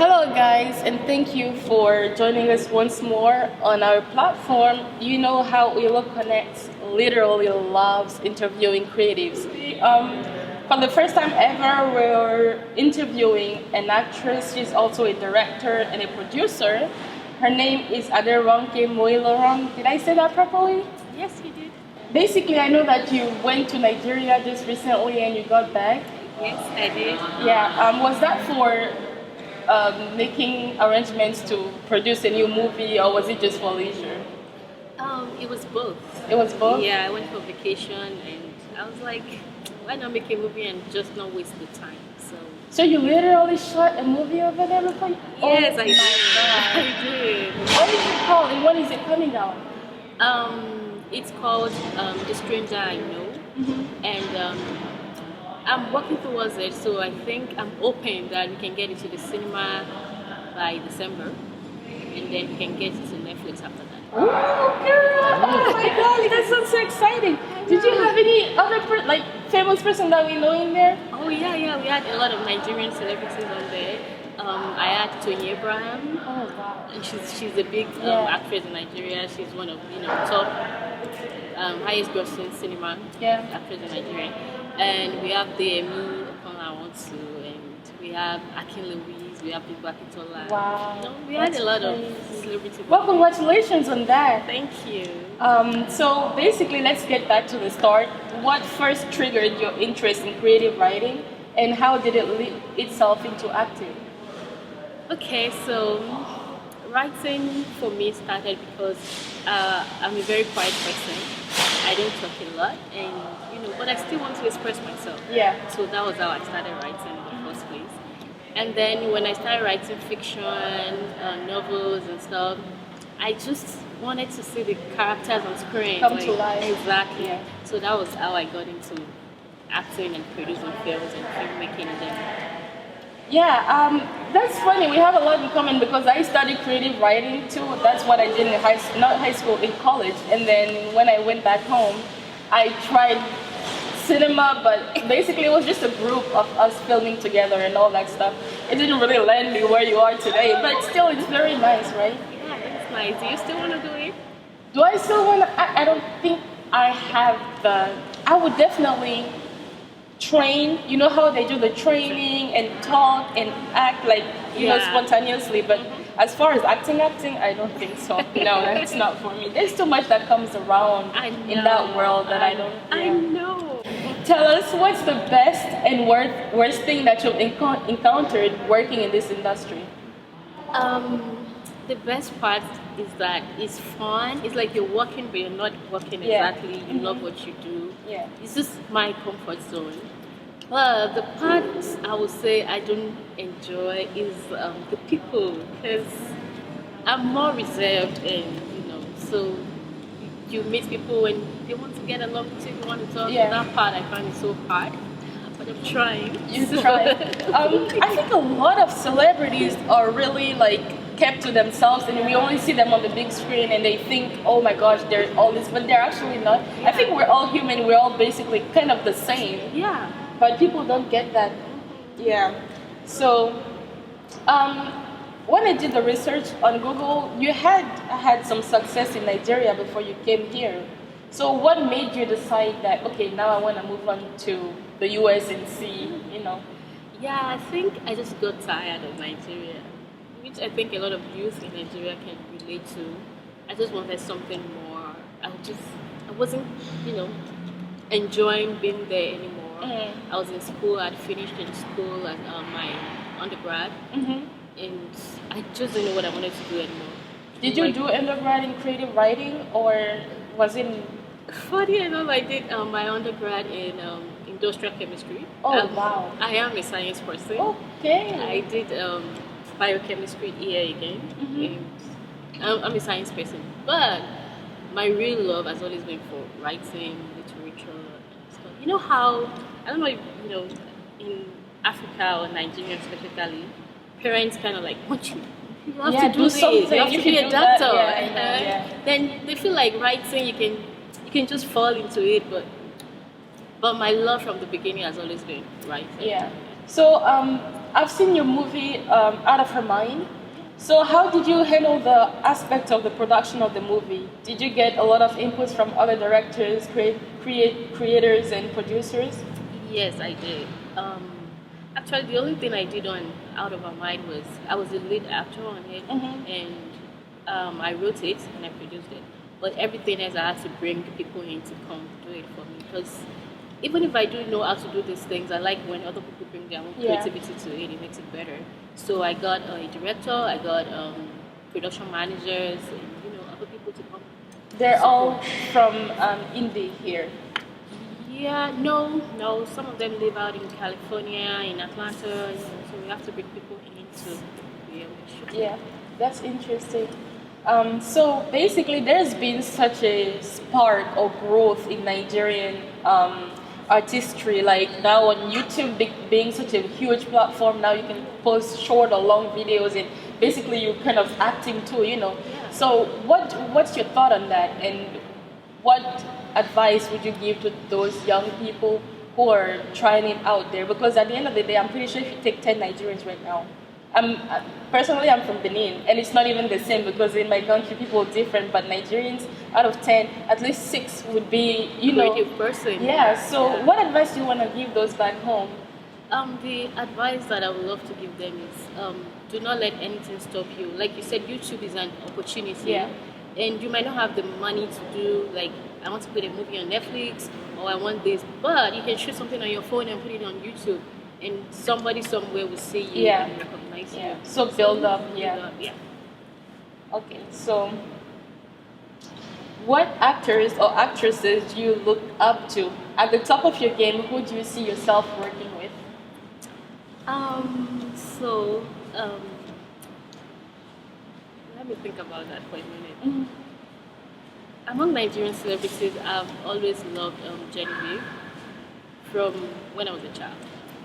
Hello, guys, and thank you for joining us once more on our platform. You know how Uyoloconnects literally loves interviewing creatives. For the first time ever, we're interviewing an actress. She's also a director and a producer. Her name is Aderonke Moyinlorun. Did I say that properly? Yes, you did. Basically, I know that you went to Nigeria just recently and you got back. Yes, I did. Yeah, was that for making arrangements to produce a new movie, or was it just for leisure? It was both. It was both. Yeah, I went for vacation and I was like, why not make a movie and just not waste the time? So So you literally shot a movie over there before? yes, Oh I did. my I did. God. What is it called and when is it coming out? It's called The Stranger I Know, and I'm working towards it. So I think I'm hoping that we can get it to the cinema by December, and then we can get it to Netflix after that. Oh, girl! Oh my God, that sounds so exciting. Did you have any other famous person that we know in there? Oh yeah, we had a lot of Nigerian celebrities on there. I had Tony Abraham. Oh wow. And she's a big actress in Nigeria. She's one of top highest grossing cinema actress in Nigeria. And we have Demi Okonlawonsu, and we have Akin Louise, we have Big Bakitola. Wow. We had a lot crazy. of celebrities. Well, congratulations on that. Thank you. So basically, let's get back to the start. What first triggered your interest in creative writing, and how did it lead itself into acting? Okay, so writing for me started because I'm a very quiet person. I don't talk a lot, and but I still want to express myself. Yeah. So that was how I started writing in the first place. And then when I started writing fiction, novels and stuff, I just wanted to see the characters on screen Come to life. Exactly. Yeah. So that was how I got into acting and producing films and filmmaking and then. Yeah, that's funny. We have a lot in common because I studied creative writing too. That's what I did in not high school, in college. And then when I went back home, I tried cinema, but basically it was just a group of us filming together and all that stuff. It didn't really land me where you are today, but still it's very nice, right? Yeah, it's nice. Do you still want to do it? Do I still want to? I don't think I have I would definitely train. You know how they do the training and talk and act like, spontaneously, but as far as acting, I don't think so. No, that's not for me. There's too much that comes around in that world that I don't. I know. Tell us, what's the best and worst thing that you've encountered working in this industry? The best part is that it's fun. It's like you're working, but you're not working exactly. You love what you do. Yeah. It's just my comfort zone. Well, the part I would say I don't enjoy is the people, because I'm more reserved, and so you meet people and they want to get along with you, they want to talk. Yeah. That part I find it so hard, but I'm trying. You try. I think a lot of celebrities are really kept to themselves, and we only see them on the big screen, and they think, oh my gosh, they're all this, but they're actually not. Yeah. I think we're all human. We're all basically kind of the same. Yeah. But people don't get that. Yeah. So, when I did the research on Google, you had some success in Nigeria before you came here. So, what made you decide that, okay, now I want to move on to the US and see, Yeah, I think I just got tired of Nigeria, which I think a lot of youth in Nigeria can relate to. I just wanted something more. I wasn't, enjoying being there anymore. I was in school. I'd finished in school at my undergrad, and I just didn't know what I wanted to do anymore. Did you do undergrad in creative writing, or was it? Funny enough, I did my undergrad in industrial chemistry. Oh wow! I am a science person. Okay. I did biochemistry here again, and I'm a science person. But my real love has always been for writing, literature, and stuff. You know how, I don't know if, in Africa or Nigeria specifically, parents kind of want you have to do this, something. you have to be a doctor. Yeah. Then they feel like writing, you can just fall into it, but my love from the beginning has always been writing. Yeah. So I've seen your movie Out of Her Mind. So how did you handle the aspect of the production of the movie? Did you get a lot of inputs from other directors, creators, and producers? Yes, I did. Actually, the only thing I did on Out of My Mind was I was the lead actor on it, and I wrote it and I produced it. But everything else, I had to bring people in to come do it for me because even if I do know how to do these things, I like when other people bring their own creativity to it. It makes it better. So I got a director, I got production managers, and other people to come. They're all from Indy here. Yeah, no. Some of them live out in California, in Atlanta, so we have to bring people in to be able to shoot. Yeah, that's interesting. So basically, there's been such a spark of growth in Nigerian artistry. Like now on YouTube, being such a huge platform, now you can post short or long videos, and basically you're kind of acting too. Yeah. So what's your thought on that, and what advice would you give to those young people who are trying it out there? Because at the end of the day, I'm pretty sure if you take 10 Nigerians right now, personally, I'm from Benin, and it's not even the same because in my country, people are different. But Nigerians, out of 10, at least 6 would be, creative person. Yeah. So, what advice do you want to give those back home? The advice that I would love to give them is do not let anything stop you. Like you said, YouTube is an opportunity. Yeah. And you might not have the money to do, like, I want to put a movie on Netflix or I want this, but you can shoot something on your phone and put it on YouTube. And somebody somewhere will see you and recognize you. So build up, Yeah. Okay, so what actors or actresses do you look up to? At the top of your game, who do you see yourself working with? Let me think about that for a minute. Among Nigerian celebrities, I've always loved Genevieve from when I was a child.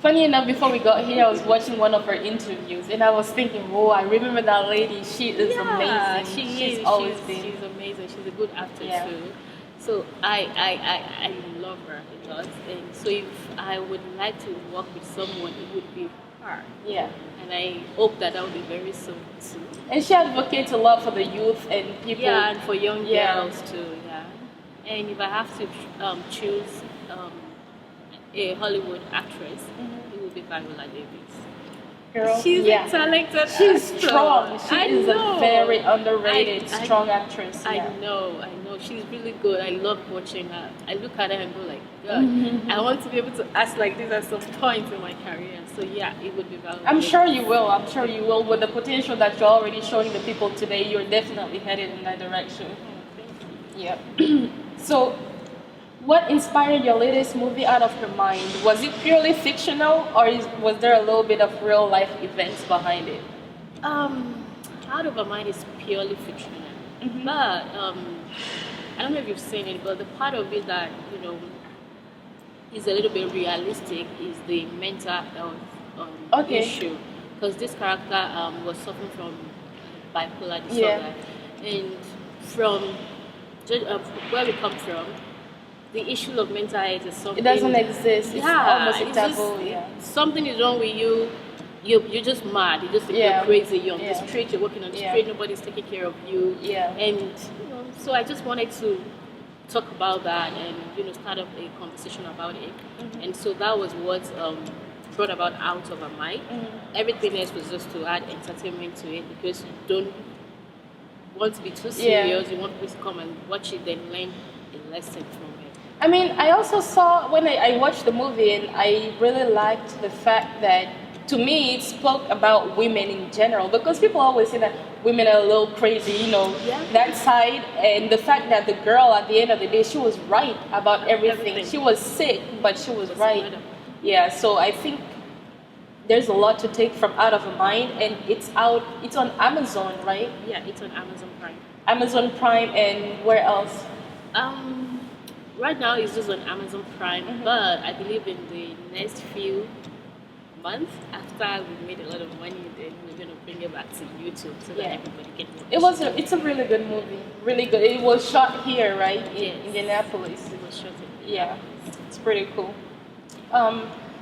Funny enough, before we got here, I was watching one of her interviews, and I was thinking, "Whoa, I remember that lady. She is amazing. She's always been. She's amazing. She's a good actor too. So I love her a lot. And so if I would like to work with someone, it would be her. Yeah. And I hope that will be very soon too. And she advocates a lot for the youth and people. Yeah, and for young girls too. Yeah. And if I have to choose a Hollywood actress, it would be Viola Davis. Girl, she's a talented She's actor. strong. She is a very underrated, strong actress. I know. She's really good. I love watching her. I look at her and go like, God, I want to be able to act like this at some point in my career. So yeah, it would be Viola I'm Davis. sure you will. I'm sure you will. With the potential that you're already showing the people today, you're definitely headed in that direction. Yeah. So, what inspired your latest movie, Out of Her Mind? Was it purely fictional, or was there a little bit of real life events behind it? Out of Her Mind is purely fictional, but I don't know if you've seen it, but the part of it that is a little bit realistic is the mental health issue, because this character was suffering from bipolar disorder, and from where we come from, the issue of mental health is something. It doesn't exist. It's almost a taboo. Something is wrong with you. You're just mad. You just think you're crazy. You're on the street. You're walking on the street. Nobody's taking care of you. And so I just wanted to talk about that and start up a conversation about it. And so that was what brought about Out of Our Mind. Everything else was just to add entertainment to it, because you don't want to be too serious. You want people to come and watch it, then learn a lesson from it. I mean, I also saw, when I watched the movie, and I really liked the fact that, to me, it spoke about women in general, because people always say that women are a little crazy, that side, and the fact that the girl, at the end of the day, she was right about everything. She was sick, but she was right. Yeah, so I think there's a lot to take from Out of Her Mind, and it's on Amazon, right? Yeah, it's on Amazon Prime. Amazon Prime, and where else? Right now it's just on Amazon Prime, but I believe in the next few months, after we made a lot of money, then we're going to bring it back to YouTube so that everybody can watch it. It's a really good movie. Really good. It was shot here, right? Yes. In Indianapolis. It was shot in Yeah, it's pretty cool.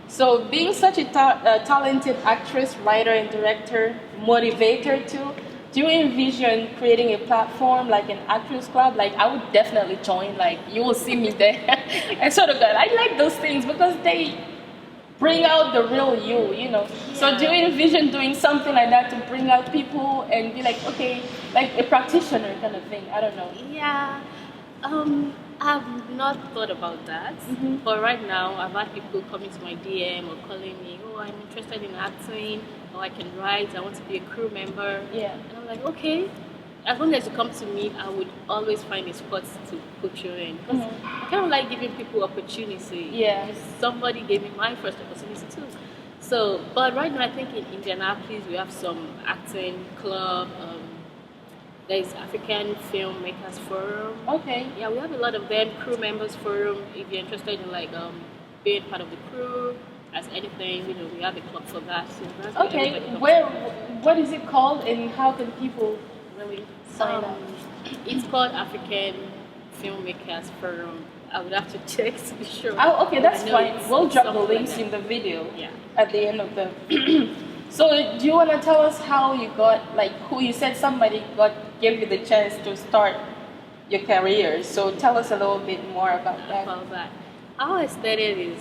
So, being such a talented actress, writer, and director, motivator too, do you envision creating a platform like an actors club? Like, I would definitely join. Like, you will see me there. And sort of, I like those things because they bring out the real you. So, do you envision doing something like that to bring out people and be like, okay, like a practitioner kind of thing? I don't know. Yeah. I've not thought about that, but right now I've had people coming to my DM or calling me, oh, I'm interested in acting, or I can write, I want to be a crew member. Yeah. And I'm like, okay, as long as you come to me, I would always find a spot to put you in. Because I kind of like giving people opportunity. Yeah. Somebody gave me my first opportunity too. So, but right now I think in Indianapolis we have some acting club. There's African Filmmakers Forum. Okay. Yeah, we have a lot of them. Crew Members Forum. If you're interested in being part of the crew, as anything, we have a club for that. So that's Okay. What is it called, and how can people really sign up? It's called African Filmmakers Forum. I would have to check to be sure. Oh, okay, that's I know fine. We'll drop the something links like in the video Yeah. at the end of the. So, do you want to tell us how you got, like, who you said somebody gave you the chance to start your career? So, tell us a little bit more about that. About that. How I started is,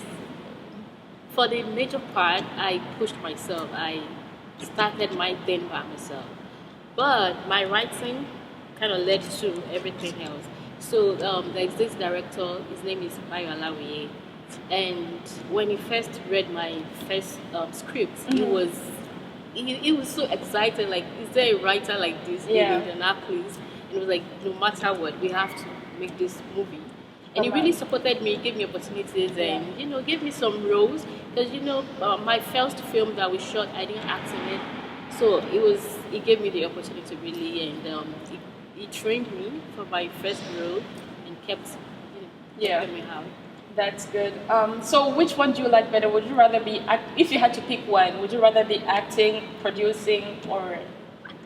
for the major part, I pushed myself. I started my thing by myself. But my writing kind of led to everything else. So there's this director, his name is Uyoloconnects, and when he first read my first script, he was so excited. Like, is there a writer like this in Indianapolis? And it was like, no matter what, we have to make this movie. And he really supported me, gave me opportunities, and gave me some roles. Because my first film that we shot, I didn't act in it, so he gave me the opportunity really, and he trained me for my first role and kept helping me out. That's good. So, which one do you like better? Would you rather if you had to pick one, would you rather be acting, producing, or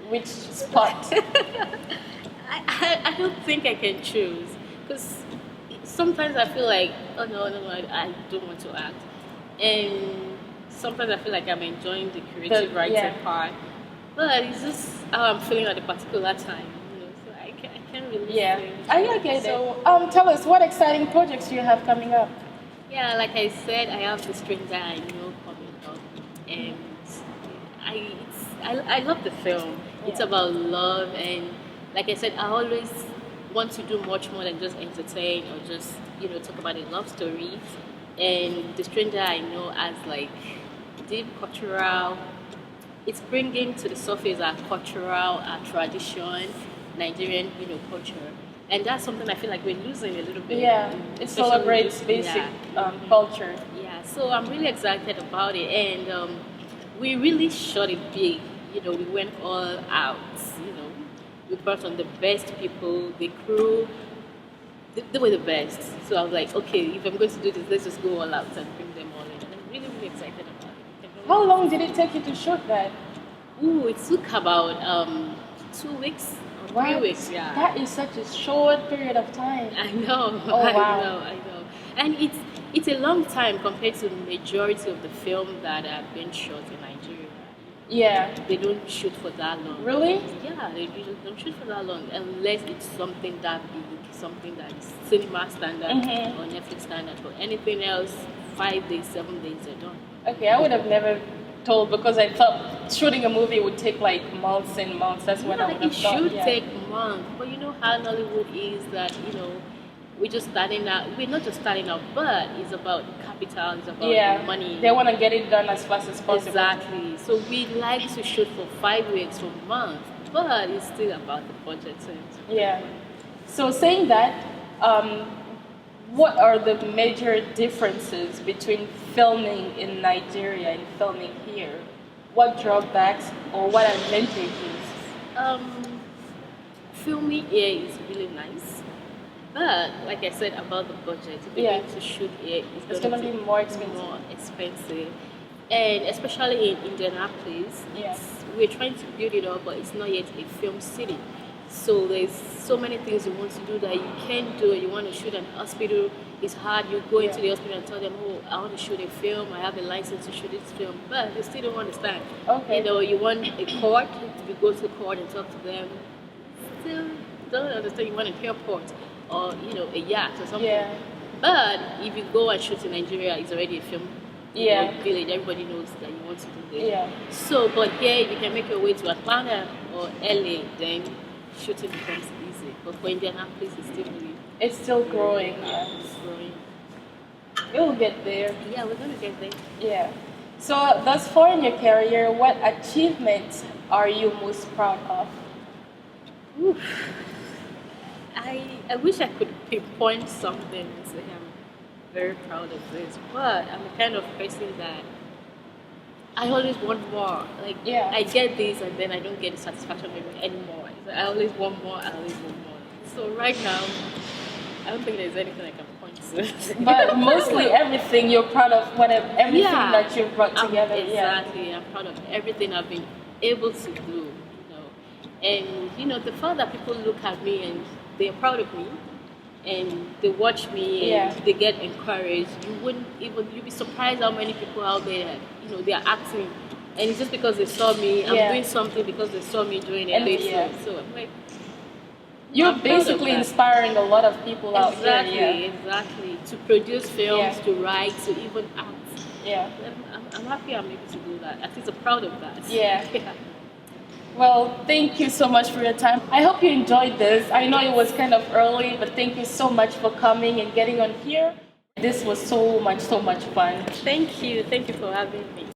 which spot? I don't think I can choose, because sometimes I feel like, oh no, I don't want to act, and sometimes I feel like I'm enjoying the creative writing part, but it's just how I'm feeling at a particular time. So I can't really say. I get it. So, tell us, what exciting projects do you have coming up? Yeah, like I said, I have The Stranger I Know coming up, and I love the film. It's about love, and like I said, I always want to do much more than just entertain or just talk about a love story. And The Stranger I Know as like deep cultural, it's bringing to the surface our cultural, our tradition, Nigerian culture, and that's something I feel like we're losing a little bit. Yeah, it celebrates basic culture. Yeah, so I'm really excited about it, and we really shot it big. We went all out. We brought on the best people, the crew. They were the best. So I was like, okay, if I'm going to do this, let's just go all out and bring them all in. And I'm really, really excited about it. How long did it take you to shoot that? Ooh, it took about 2 weeks. 3 weeks, yeah. That is such a short period of time. I know. Oh, wow. I know. And it's a long time compared to the majority of the film that have been shot in Nigeria. Yeah. They don't shoot for that long. Really? Yeah, they usually don't shoot for that long unless it's something that big, something that is cinema standard or Netflix standard. But anything else, 5 days, 7 days, they're done. Okay, I would have never told, because I thought shooting a movie would take like months and months. That's what I would have thought. It should take months, but you know how Nollywood is that we're just starting out. We're not just starting out, but it's about capital, it's about money. They want to get it done as fast as possible. Exactly. So we like to shoot for 5 weeks, for months, but it's still about the budget. Yeah. So saying that, what are the major differences between filming in Nigeria and filming here? What drawbacks or what advantages? Filming here is really nice, but like I said about the budget, if you're going to shoot here, it's going to be more expensive. And especially in Indianapolis, we're trying to build it up, but it's not yet a film city. So there's so many things you want to do that you can't do. You want to shoot an hospital, it's hard. You go into the hospital and tell them, oh, I want to shoot a film, I have a license to shoot this film, but they still don't understand. Okay. You know, you want a court, you go to the court and talk to them, still don't understand. You want an airport or, you know, a yacht or something. Yeah. But if you go and shoot in Nigeria, it's already a film village. Everybody knows that you want to do there. Yeah. So, but here you can make your way to Atlanta or LA, then shooting becomes easy. But for Indianapolis, it's still really It's still growing. Yeah. it's growing. It will get there. Yeah, we're gonna get there. Yeah. So thus far in your career, what achievements are you most proud of? Oof. I wish I could pinpoint something and say I'm very proud of this, but I'm the kind of person that I always want more. Like, Yeah. I get this and then I don't get the satisfaction anymore. So I always want more, I always want more. So right now, I don't think there's anything I can point to. But mostly everything you're proud of, whatever everything that you've brought together. Exactly. I'm proud of everything I've been able to do, you know. And, you know, the fact that people look at me and they're proud of me and they watch me and they get encouraged, you'd be surprised how many people out there, you know, they're acting. And it's just because they saw me, I'm doing something because they saw me doing it. So I'm like, you're I'm proud of basically that. inspiring a lot of people out there. Exactly. To produce films, to write, to even act. Yeah. I'm happy I'm able to do that. At least I'm proud of that. Yeah. Well, thank you so much for your time. I hope you enjoyed this. I know it was kind of early, but thank you so much for coming and getting on here. This was so much fun. Thank you for having me.